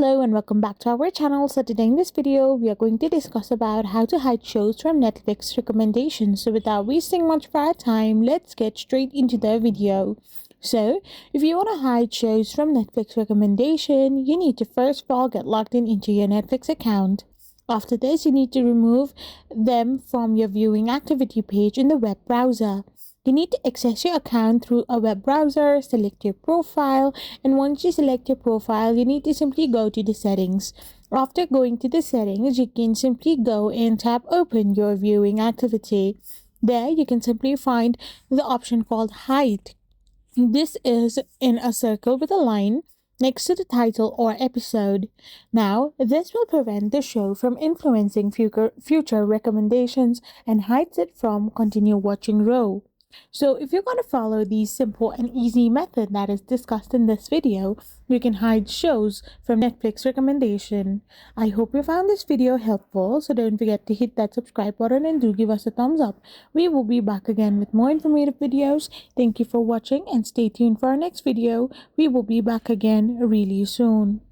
Hello and welcome back to our channel. So today in this video we are going to discuss about how to hide shows from Netflix recommendations. So without wasting much of our time, let's get straight into the video. So if you want to hide shows from Netflix recommendation, you need to first of all get logged in into your Netflix account. After this, you need to remove them from your viewing activity page in the web browser. You need to access your account through a web browser, select your profile, and once you select your profile, you need to simply go to the settings. After going to the settings, you can simply go and tap open your viewing activity. There, you can simply find the option called hide. This is in a circle with a line next to the title or episode. Now, this will prevent the show from influencing future recommendations and hides it from continue watching row. So if you're going to follow the simple and easy method that is discussed in this video, you can hide shows from Netflix recommendation. I hope you found this video helpful, so don't forget to hit that subscribe button and do give us a thumbs up. We will be back again with more informative videos. Thank you for watching and stay tuned for our next video. We will be back again really soon.